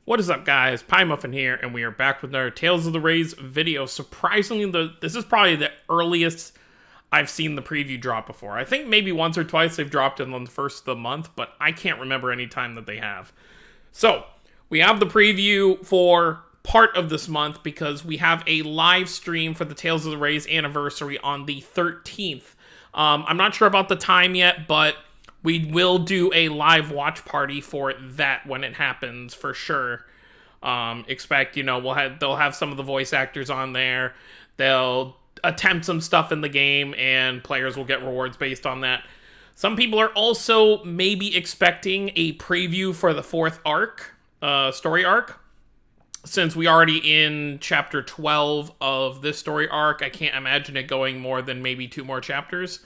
What is up, guys? Pie Muffin here, and we are back with another Tales of the Rays video. Surprisingly, this is probably the earliest I've seen the preview drop before. I think maybe once or twice they've dropped it on the first of the month, but I can't remember any time that they have. So, we have the preview for part of this month because we have a live stream for the Tales of the Rays anniversary on the 13th. I'm not sure about the time yet, but we will do a live watch party for that when it happens, for sure. Expect, they'll have some of the voice actors on there. They'll attempt some stuff in the game, and players will get rewards based on that. Some people are also maybe expecting a preview for the fourth arc, story arc. Since we already in chapter 12 of this story arc, I can't imagine it going more than maybe 2 more chapters.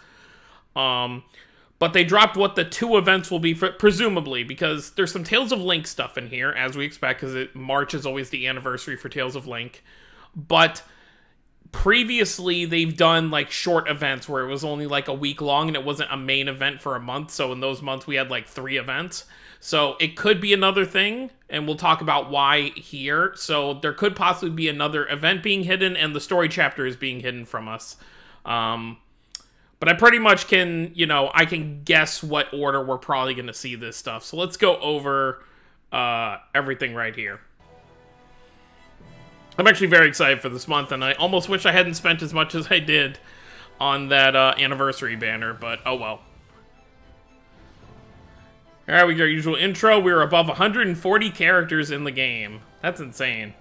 But they dropped what the 2 events will be, presumably, because there's some Tales of Link stuff in here, as we expect, because March is always the anniversary for Tales of Link. But previously, they've done, short events where it was only, a week long, and it wasn't a main event for a month. So in those months, we had, 3 events. So it could be another thing, and we'll talk about why here. So there could possibly be another event being hidden, and the story chapter is being hidden from us. But I pretty much can, I can guess what order we're probably going to see this stuff. So let's go over everything right here. I'm actually very excited for this month, and I almost wish I hadn't spent as much as I did on that anniversary banner, but oh well. Alright, we got our usual intro. We're above 140 characters in the game. That's insane.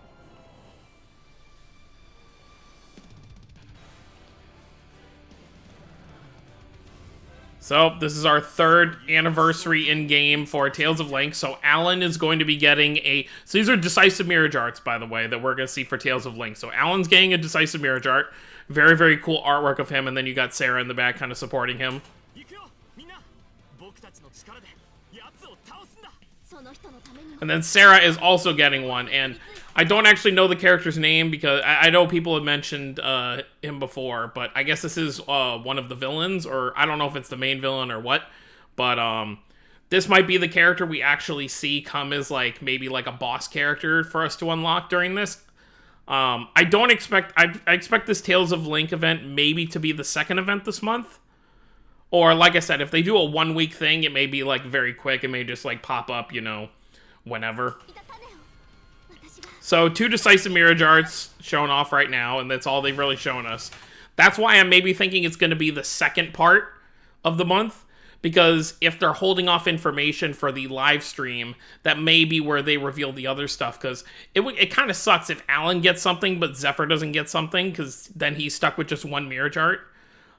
So, this is our 3rd anniversary in-game for Tales of Link. So, Alan is going to be getting So, these are Decisive Mirage Arts, by the way, that we're going to see for Tales of Link. So, Alan's getting a Decisive Mirage Art. Very, very cool artwork of him. And then you got Sarah in the back kind of supporting him. And then Sarah is also getting one. And I don't actually know the character's name because I know people have mentioned him before, but I guess this is one of the villains, or I don't know if it's the main villain or what, but this might be the character we actually see come as maybe a boss character for us to unlock during this. I expect this Tales of Link event maybe to be the 2nd event this month, or like I said, if they do a 1-week thing, it may be very quick. It may just pop up, whenever. So, 2 Decisive Mirage Arts shown off right now, and that's all they've really shown us. That's why I'm maybe thinking it's going to be the 2nd part of the month, because if they're holding off information for the live stream, that may be where they reveal the other stuff, because it kind of sucks if Alan gets something, but Zephyr doesn't get something, because then he's stuck with just 1 Mirage Art.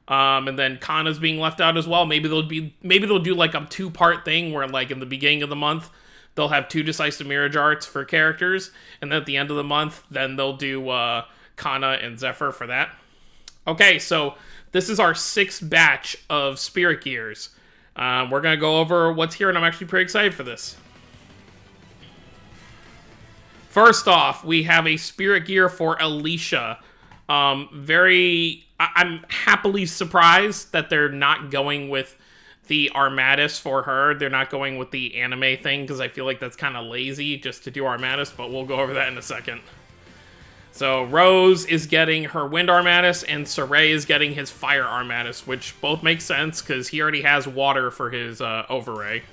And then Kana's being left out as well. Maybe they'll do a 2-part thing where in the beginning of the month, they'll have 2 Decisive Mirage Arts for characters, and then at the end of the month, then they'll do Kana and Zephyr for that. Okay, so this is our 6th batch of Spirit Gears. We're going to go over what's here, and I'm actually pretty excited for this. First off, we have a Spirit Gear for Alisha. I'm happily surprised that they're not going with the Armatus for her. They're not going with the anime thing, because I feel like that's kind of lazy just to do Armatus, but we'll go over that in a second. So Rose is getting her Wind Armatus, and Sorey is getting his Fire Armatus, which both make sense, because he already has water for his Overray.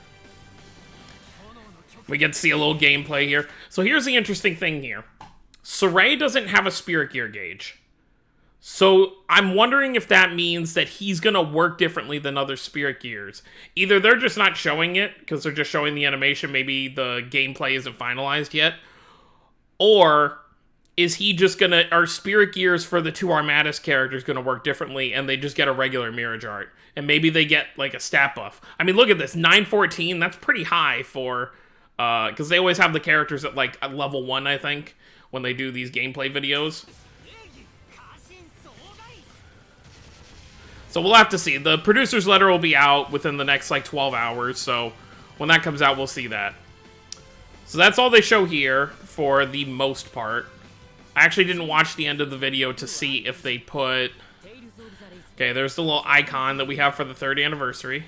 We get to see a little gameplay here. So here's the interesting thing here. Sorey doesn't have a Spirit Gear gauge. So, I'm wondering if that means that he's going to work differently than other Spirit Gears. Either they're just not showing it, because they're just showing the animation, maybe the gameplay isn't finalized yet, or is he just going to, are Spirit Gears for the 2 Armatus characters going to work differently, and they just get a regular Mirage Art, and maybe they get, a stat buff. I mean, look at this, 914, that's pretty high for, because they always have the characters at, at level 1, I think, when they do these gameplay videos. So we'll have to see. The producer's letter will be out within the next 12 hours, so when that comes out, we'll see that. So that's all they show here for the most part. I actually didn't watch the end of the video to see if they put... Okay, there's the little icon that we have for the 3rd anniversary.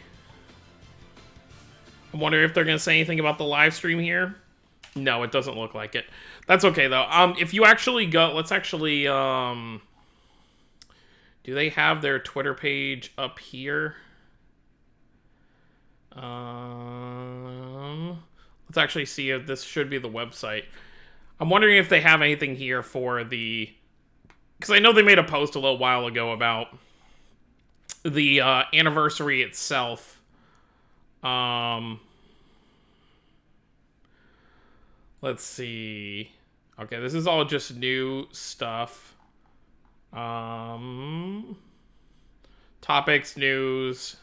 I wonder if they're going to say anything about the live stream here. No, it doesn't look like it. That's okay though. If you actually go, let's actually do they have their Twitter page up here? Let's actually see if this should be the website. I'm wondering if they have anything here for the, because I know they made a post a little while ago about the anniversary itself. Let's see. Okay, this is all just new stuff. Topics, news.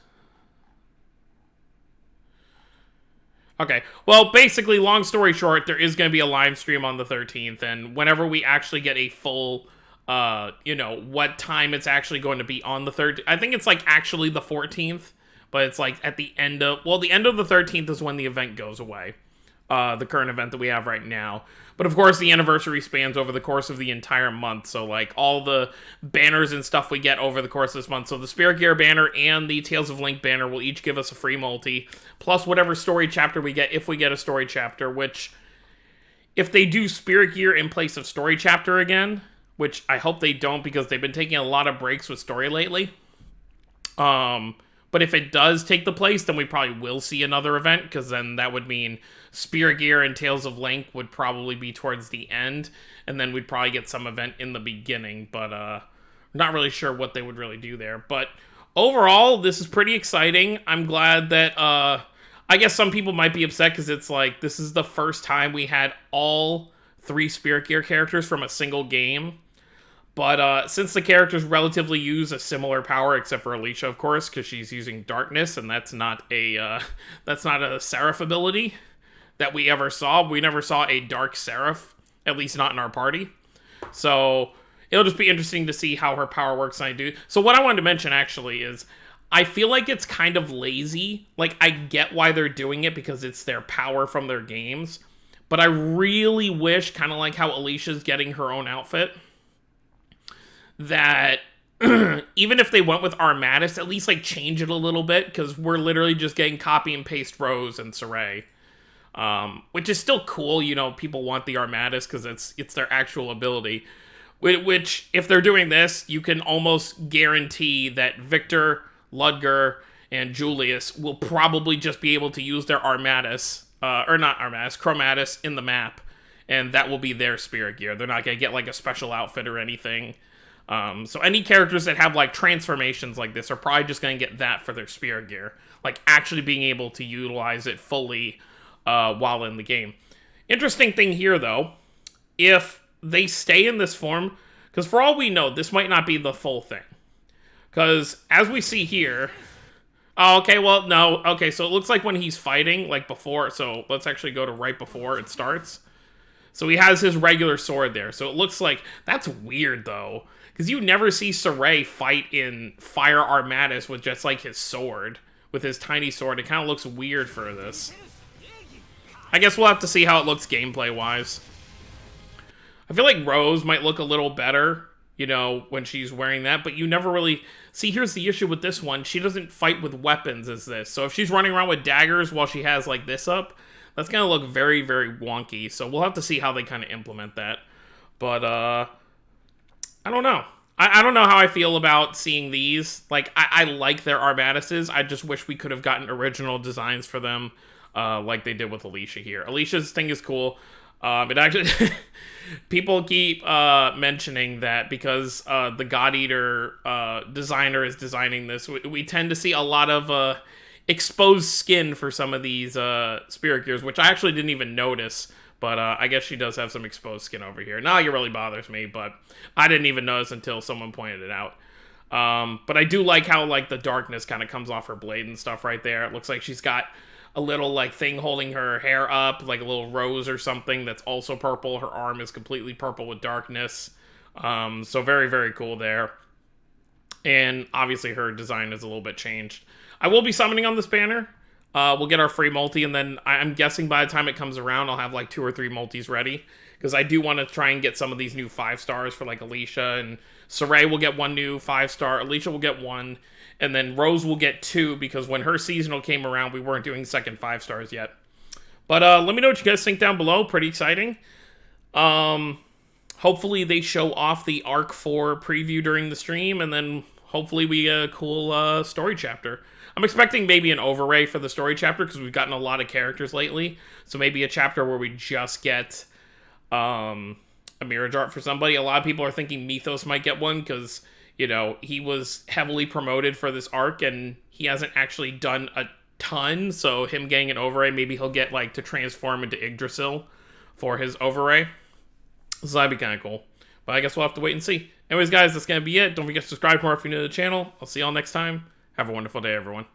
Okay, well, basically, long story short, there is going to be a live stream on the 13th, and whenever we actually get a full, what time it's actually going to be on the 13th, I think it's, like, actually the 14th, but it's, like, at the end of, well, the end of the 13th is when the event goes away, the current event that we have right now. But, of course, the anniversary spans over the course of the entire month, so, like, all the banners and stuff we get over the course of this month. So the Spirit Gear banner and the Tales of Link banner will each give us a free multi, plus whatever story chapter we get, if we get a story chapter, which, if they do Spirit Gear in place of story chapter again, which I hope they don't, because they've been taking a lot of breaks with story lately, but if it does take the place, then we probably will see another event, because then that would mean Spirit Gear and Tales of Link would probably be towards the end, and then we'd probably get some event in the beginning, but not really sure what they would really do there. But overall, this is pretty exciting. I'm glad that, I guess some people might be upset because it's like, this is the first time we had all 3 Spirit Gear characters from a single game. But since the characters relatively use a similar power, except for Alisha, of course, because she's using Darkness, and that's not a Seraph ability that we ever saw. We never saw a Dark Seraph, at least not in our party. So it'll just be interesting to see how her power works. And I do. So what I wanted to mention actually is, I feel like it's kind of lazy. Like, I get why they're doing it because it's their power from their games, but I really wish, kind of like how Alicia's getting her own outfit, that even if they went with Armatus, at least, like, change it a little bit, because we're literally just getting copy and paste Rose and Sorey. Which is still cool, people want the Armatus because it's their actual ability. Which, if they're doing this, you can almost guarantee that Victor, Ludger, and Julius will probably just be able to use their Armatus, or not Armatus, Chromatus in the map, and that will be their Spirit Gear. They're not going to get, like, a special outfit or anything. So any characters that have, like, transformations like this are probably just going to get that for their Spirit Gear. Like, actually being able to utilize it fully while in the game. Interesting thing here, though, if they stay in this form, because for all we know, this might not be the full thing. Because, as we see here... Oh, okay, well, no. Okay, so it looks like when he's fighting, like, before... So, let's actually go to right before it starts. So he has his regular sword there. So it looks like... That's weird, though. Because you never see Sorey fight in Fire Armatus with just, like, his sword. With his tiny sword. It kind of looks weird for this. I guess we'll have to see how it looks gameplay-wise. I feel like Rose might look a little better, when she's wearing that, but you never really... See, here's the issue with this one. She doesn't fight with weapons as this. So if she's running around with daggers while she has, like, this up, that's going to look very, very wonky. So we'll have to see how they kind of implement that. But, I don't know. I don't know how I feel about seeing these. Like, I like their Armatuses. I just wish we could have gotten original designs for them, like they did with Alisha here. Alisha's thing is cool. It actually... People keep mentioning that because the God Eater designer is designing this, we tend to see a lot of exposed skin for some of these Spirit Gears, which I actually didn't even notice, but I guess she does have some exposed skin over here. Not like it really bothers me, but I didn't even notice until someone pointed it out. But I do like how, like, the darkness kind of comes off her blade and stuff right there. It looks like she's got a little, like, thing holding her hair up, like a little rose or something that's also purple. Her arm is completely purple with darkness. So very, very cool there. And obviously her design is a little bit changed. I will be summoning on this banner. We'll get our free multi, and then I'm guessing by the time it comes around, I'll have, like, 2 or 3 multis ready. Because I do want to try and get some of these new 5-stars for, like, Alisha, and Sorey will get 1 new 5-star. Alisha will get 1. And then Rose will get 2, because when her seasonal came around, we weren't doing second 5-stars yet. But let me know what you guys think down below. Pretty exciting. Hopefully they show off the Arc 4 preview during the stream, and then hopefully we get a cool story chapter. I'm expecting maybe an overray for the story chapter, because we've gotten a lot of characters lately. So maybe a chapter where we just get a mirror art for somebody. A lot of people are thinking Mythos might get one, because, you know, he was heavily promoted for this arc, and he hasn't actually done a ton, so him getting an overray, maybe he'll get, like, to transform into Yggdrasil for his overray. So that'd be kind of cool. But I guess we'll have to wait and see. Anyways, guys, that's going to be it. Don't forget to subscribe for more if you're new to the channel. I'll see y'all next time. Have a wonderful day, everyone.